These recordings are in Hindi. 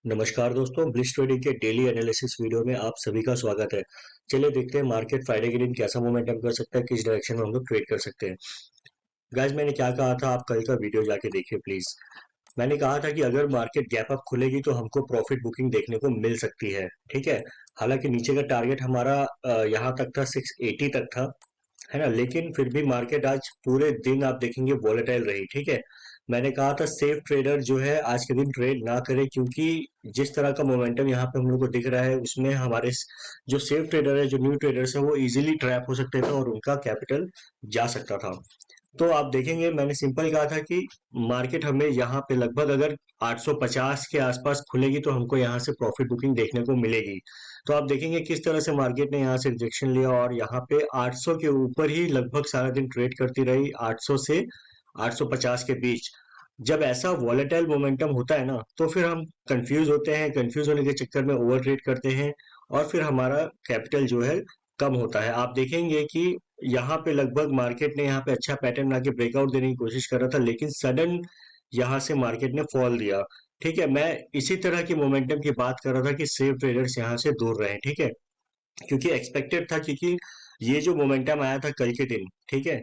नमस्कार दोस्तों, ब्लिस ट्रेडिंग के डेली एनालिसिस वीडियो में आप सभी का स्वागत है। चलिए देखते हैं मार्केट फ्राइडे के दिन कैसा मोमेंटम कर सकता है, किस डायरेक्शन में हम लोग ट्रेड कर सकते हैं। गाइस, मैंने क्या कहा था, आप कल का वीडियो जाके देखिए प्लीज। मैंने कहा था कि अगर मार्केट गैप अप खुलेगी तो हमको प्रॉफिट बुकिंग देखने को मिल सकती है। ठीक है। हालांकि नीचे का टारगेट हमारा यहाँ तक था, 680 तक था, है ना। लेकिन फिर भी मार्केट आज पूरे दिन आप देखेंगे वॉलेटाइल रही। ठीक है। मैंने कहा था सेफ ट्रेडर जो है आज के दिन ट्रेड ना करे, क्योंकि जिस तरह का मोमेंटम यहाँ पे हम लोग को दिख रहा है उसमें हमारे जो सेफ ट्रेडर है, जो न्यू ट्रेडर्स है, वो इजीली ट्रैप हो सकते थे और उनका कैपिटल जा सकता था। तो आप देखेंगे मैंने सिंपल कहा था कि मार्केट हमें यहाँ पे लगभग अगर 850 के आसपास खुलेगी तो हमको यहाँ से प्रॉफिट बुकिंग देखने को मिलेगी। तो आप देखेंगे किस तरह से मार्केट ने यहाँ से रिजेक्शन लिया और यहाँ पे 800 के ऊपर ही लगभग सारा दिन ट्रेड करती रही, 800 से 850 के बीच। जब ऐसा वॉलेटाइल मोमेंटम होता है ना, तो फिर हम कंफ्यूज होते हैं, कंफ्यूज होने के चक्कर में ओवर ट्रेड करते हैं और फिर हमारा कैपिटल जो है कम होता है। आप देखेंगे कि यहाँ पे लगभग मार्केट ने यहाँ पे अच्छा पैटर्न आके ब्रेकआउट देने की कोशिश कर रहा था, लेकिन सडन यहाँ से मार्केट ने फॉल दिया। ठीक है। मैं इसी तरह की मोमेंटम की बात कर रहा था कि सेफ ट्रेडर्स यहाँ से दूर रहे। ठीक है। क्योंकि एक्सपेक्टेड था, क्योंकि ये जो मोमेंटम आया था कल के दिन, ठीक है,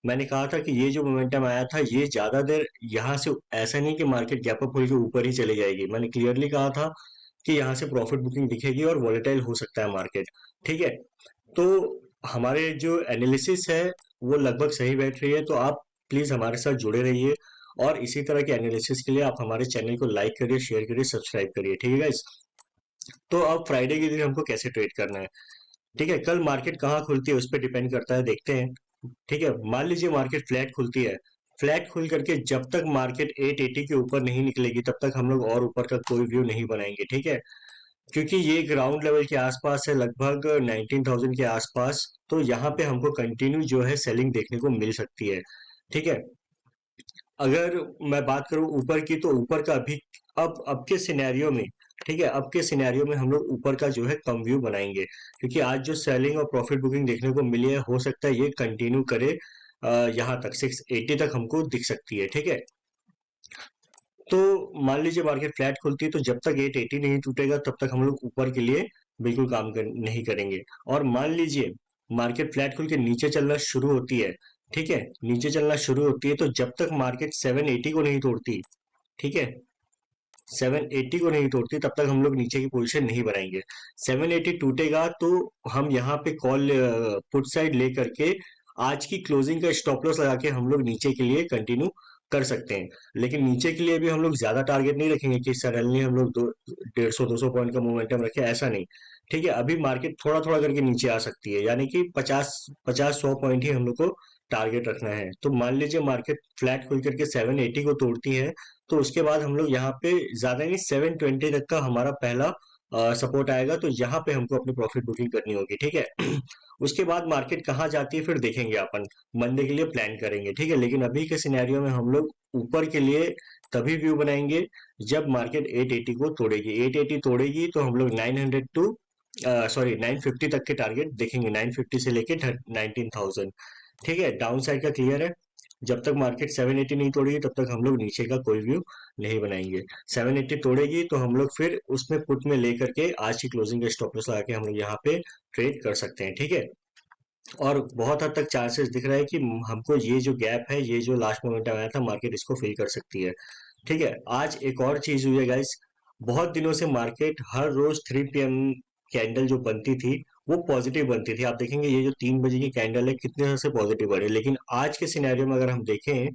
मैंने कहा था कि ये जो मोमेंटम आया था ये ज्यादा देर यहाँ से ऐसा नहीं कि मार्केट गैप अप होकर ऊपर ही चली जाएगी। मैंने क्लियरली कहा था कि यहाँ से प्रॉफिट बुकिंग दिखेगी और वॉलेटाइल हो सकता है मार्केट। ठीक है। तो हमारे जो एनालिसिस है वो लगभग सही बैठ रही है, तो आप प्लीज हमारे साथ जुड़े रहिए और इसी तरह के एनालिसिस के लिए आप हमारे चैनल को लाइक करिए, शेयर करिए, सब्सक्राइब करिए। ठीक है गाइस। तो अब फ्राइडे के दिन हमको कैसे ट्रेड करना है। ठीक है। कल मार्केट कहाँ खुलती है उस पर डिपेंड करता है, देखते हैं। ठीक है। मान लीजिए मार्केट फ्लैट खुलती है, फ्लैट खुल करके जब तक मार्केट 880 के ऊपर नहीं निकलेगी तब तक हम लोग और ऊपर का कोई व्यू नहीं बनाएंगे। ठीक है। क्योंकि ये ग्राउंड लेवल के आसपास है, लगभग 19,000 के आसपास, तो यहाँ पे हमको कंटिन्यू जो है सेलिंग देखने को मिल सकती है। ठीक है। अगर मैं बात करूं ऊपर की, तो ऊपर का अभी अब के सिनेरियो में, ठीक है, अब के सिनेरियो में हम लोग ऊपर का जो है कम व्यू बनाएंगे, क्योंकि आज जो सेलिंग और प्रॉफिट बुकिंग देखने को मिली है हो सकता है ये कंटिन्यू करे, यहाँ तक 680 तक हमको दिख सकती है। ठीक है। तो मान लीजिए मार्केट फ्लैट खुलती है, तो जब तक 880 नहीं टूटेगा तब तक हम लोग ऊपर के लिए बिल्कुल नहीं करेंगे। और मान लीजिए मार्केट फ्लैट खुल के नीचे चलना शुरू होती है, ठीक है, नीचे चलना शुरू होती है, तो जब तक मार्केट 780 को नहीं तोड़ती, ठीक है, 780 को नहीं तोड़ती तब तक हम लोग नीचे की पोजीशन नहीं बनाएंगे। 780 टूटेगा तो हम यहाँ पे कॉल पुट साइड ले करके आज की क्लोजिंग का स्टॉप लॉस लगा के हम लोग नीचे के लिए कंटिन्यू कर सकते हैं। लेकिन नीचे के लिए भी हम लोग ज्यादा टारगेट नहीं रखेंगे कि सडनली हम लोग 150-200 पॉइंट का मोमेंटम रखे, ऐसा नहीं। ठीक है। अभी मार्केट थोड़ा थोड़ा करके नीचे आ सकती है, यानी कि 50-100 पॉइंट ही हम लोग को टारगेट रखना है। तो मान लीजिए मार्केट फ्लैट खुल करके 780 को तोड़ती है, तो उसके बाद हम लोग यहाँ पे ज्यादा नहीं 720 तक का हमारा पहला सपोर्ट आएगा, तो यहाँ पे हमको अपनी प्रॉफिट बुकिंग करनी होगी। ठीक है। उसके बाद मार्केट कहाँ जाती है फिर देखेंगे, अपन मंडे के लिए प्लान करेंगे। ठीक है। लेकिन अभी के सिनेरियो में हम लोग ऊपर के लिए तभी व्यू बनाएंगे जब मार्केट 880 को तोड़ेगी। 880 तोड़ेगी तो हम लोग 900 टू सॉरी 950 तक के टारगेट देखेंगे, 950 से लेके 19,000। ठीक है। डाउन साइड का क्लियर है। जब तक मार्केट 780 नहीं तोड़ेगी तब तक हम लोग नीचे का कोई व्यू नहीं बनाएंगे। 780 तोड़ेगी तो हम लोग फिर उसमें पुट में लेकर के आज की क्लोजिंग का स्टॉप लॉस लगा के हम लोग यहाँ पे ट्रेड कर सकते हैं। ठीक है। और बहुत हद तक चांसेस दिख रहा है कि हमको ये जो गैप है, ये जो लास्ट मोमेंटम आया था, मार्केट इसको फिल कर सकती है। ठीक है। आज एक और चीज हुई है गाइस, बहुत दिनों से मार्केट हर रोज 3 PM कैंडल जो बनती थी वो पॉजिटिव बनती थी। आप देखेंगे ये जो 3 बजे की कैंडल है कितने से पॉजिटिव बने, लेकिन आज के सिनेरियो में अगर हम देखें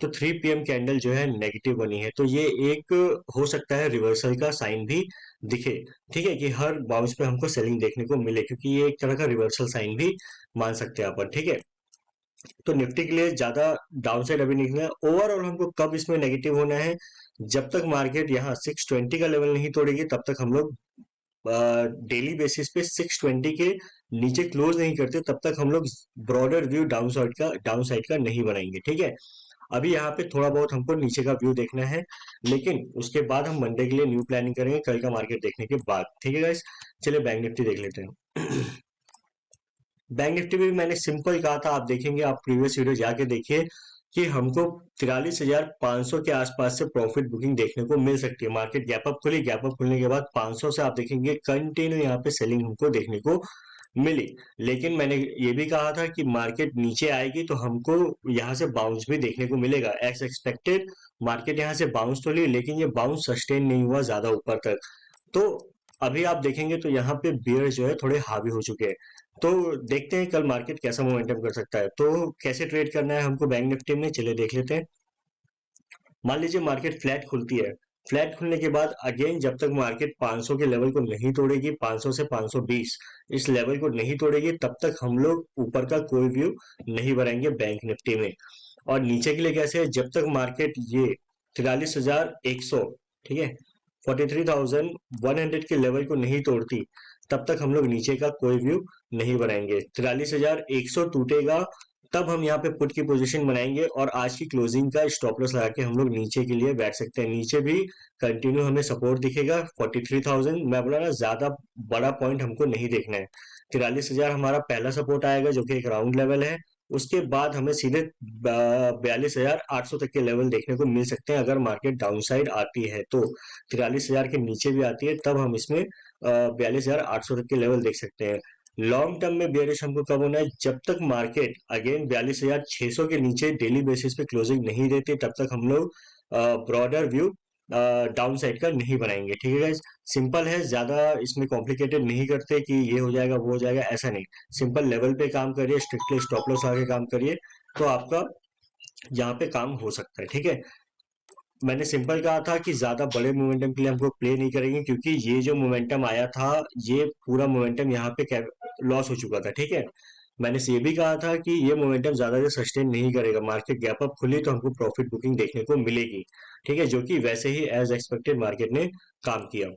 तो 3 PM कैंडल जो है नेगेटिव बनी है। तो ये एक हो सकता है रिवर्सल का साइन भी दिखे। ठीक है, कि हर बाउंस पे हमको सेलिंग देखने को मिले, क्योंकि ये एक तरह का रिवर्सल साइन भी मान सकते हैं अपन। ठीक है। तो निफ्टी के लिए ज्यादा डाउनसाइड अभी नहीं है। ओवरऑल हमको कब इसमें नेगेटिव होना है, जब तक मार्केट यहाँ 620 का लेवल नहीं तोड़ेगी तब तक हम लोग डेली बेसिस पे 620 के नीचे क्लोज नहीं करते, तब तक हम लोग ब्रॉडर व्यू डाउन साइड का नहीं बनाएंगे। ठीक है। अभी यहाँ पे थोड़ा बहुत हमको नीचे का व्यू देखना है, लेकिन उसके बाद हम मंडे के लिए न्यू प्लानिंग करेंगे कल का मार्केट देखने के बाद। ठीक है गाइस। चलिए बैंक निफ्टी देख लेते हैं। बैंक निफ्टी भी मैंने सिंपल कहा था, आप देखेंगे, आप प्रीवियस वीडियो जाके देखिए, कि हमको 43,500 के आसपास से प्रॉफिट बुकिंग देखने को मिल सकती है। मार्केट गैप अप खुली, गैप अप खुलने के बाद 500 से आप देखेंगे कंटिन्यू यहाँ पे सेलिंग हमको देखने को मिली। लेकिन मैंने ये भी कहा था कि मार्केट नीचे आएगी तो हमको यहाँ से बाउंस भी देखने को मिलेगा एज एक्सपेक्टेड। मार्केट यहाँ से बाउंस तो ली, लेकिन ये बाउंस सस्टेन नहीं हुआ ज्यादा ऊपर तक। तो अभी आप देखेंगे तो यहाँ पे बियर जो है थोड़े हावी हो चुके हैं। तो देखते हैं कल मार्केट कैसा मोमेंटम कर सकता है। तो कैसे ट्रेड करना है हमको बैंक निफ्टी में, चलिए देख लेते हैं। मान लीजिए मार्केट फ्लैट खुलती है, फ्लैट खुलने के बाद अगेन जब तक मार्केट 500 के लेवल को नहीं तोड़ेगी, 500 से 520 इस लेवल को नहीं तोड़ेगी, तब तक हम लोग ऊपर का कोई व्यू नहीं बनाएंगे बैंक निफ्टी में। और नीचे के लिए कैसे है, जब तक मार्केट ये 43,100, ठीक है, 43,100 के लेवल को नहीं तोड़ती, तब तक हम लोग नीचे का कोई व्यू नहीं बनाएंगे। 43,100 टूटेगा तब हम यहाँ पे पुट की पोजीशन बनाएंगे और आज की क्लोजिंग का स्टॉप लॉस लगा के हम लोग नीचे के लिए बैठ सकते हैं। नीचे भी कंटिन्यू हमें सपोर्ट दिखेगा 43,000। मैं बोला ना, ज्यादा बड़ा पॉइंट हमको नहीं देखना है। 43,000 हमारा पहला सपोर्ट आएगा जो कि एक राउंड लेवल है। उसके बाद हमें सीधे 42,800 तक के लेवल देखने को मिल सकते हैं अगर मार्केट डाउन साइड आती है तो। 43,000 के नीचे भी आती है तब हम इसमें 42,800 तक के लेवल देख सकते हैं। लॉन्ग टर्म में बेयरिश हमको कब होना है, जब तक मार्केट अगेन 42,600 के नीचे डेली बेसिस पे क्लोजिंग नहीं देते, तब तक हम लोग ब्रॉडर व्यू डाउन साइड का नहीं बनाएंगे। ठीक है गाइस, सिंपल है, ज्यादा इसमें कॉम्प्लिकेटेड नहीं करते कि ये हो जाएगा वो हो जाएगा, ऐसा नहीं। सिंपल लेवल पे काम करिए, स्ट्रिक्टली स्टॉप लॉस आगे काम करिए, तो आपका यहाँ पे काम हो सकता है। ठीक है, मैंने सिंपल कहा था कि ज्यादा बड़े मोमेंटम के लिए हमको प्ले नहीं करेंगे, क्योंकि ये जो मोमेंटम आया था, ये पूरा मोमेंटम यहाँ पे लॉस हो चुका था। ठीक है, मैंने ये भी कहा था कि ये मोमेंटम ज्यादा देर सस्टेन नहीं करेगा। मार्केट गैप अप खुली तो हमको प्रॉफिट बुकिंग देखने को मिलेगी। ठीक है, जो कि वैसे ही एज एक्सपेक्टेड मार्केट ने काम किया।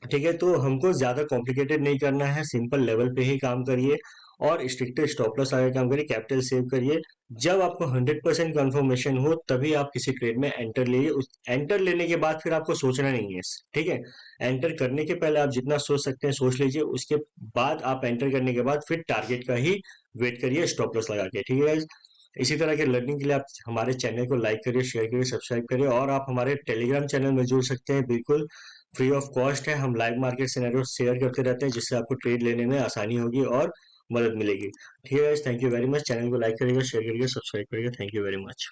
ठीक है, तो हमको ज्यादा कॉम्प्लिकेटेड नहीं करना है, सिंपल लेवल पे ही काम करिए और स्ट्रिक्ट स्टॉप लॉस आगे काम करिए, कैपिटल सेव करिए। जब आपको 100% कंफर्मेशन हो तभी आप किसी ट्रेड में एंटर लीजिए। उस एंटर लेने के बाद फिर आपको सोचना नहीं है। ठीक है, एंटर करने के पहले आप जितना सोच सकते हैं सोच लीजिए, उसके बाद आप एंटर करने के बाद फिर टारगेट का ही वेट करिए स्टॉप लॉस लगा के। ठीक है guys? इसी तरह के लर्निंग के लिए आप हमारे चैनल को लाइक करिए, शेयर करिए, सब्सक्राइब करिए, और आप हमारे टेलीग्राम चैनल में जुड़ सकते हैं, बिल्कुल फ्री ऑफ कॉस्ट है। हम लाइव मार्केट सिनेरियो शेयर करते रहते हैं, जिससे आपको ट्रेड लेने में आसानी होगी और मदद मिलेगी। ठीक है guys, thank you very much. Channel को लाइक करिएगा, शेयर करिएगा, सब्सक्राइब करिएगा। Thank you very much.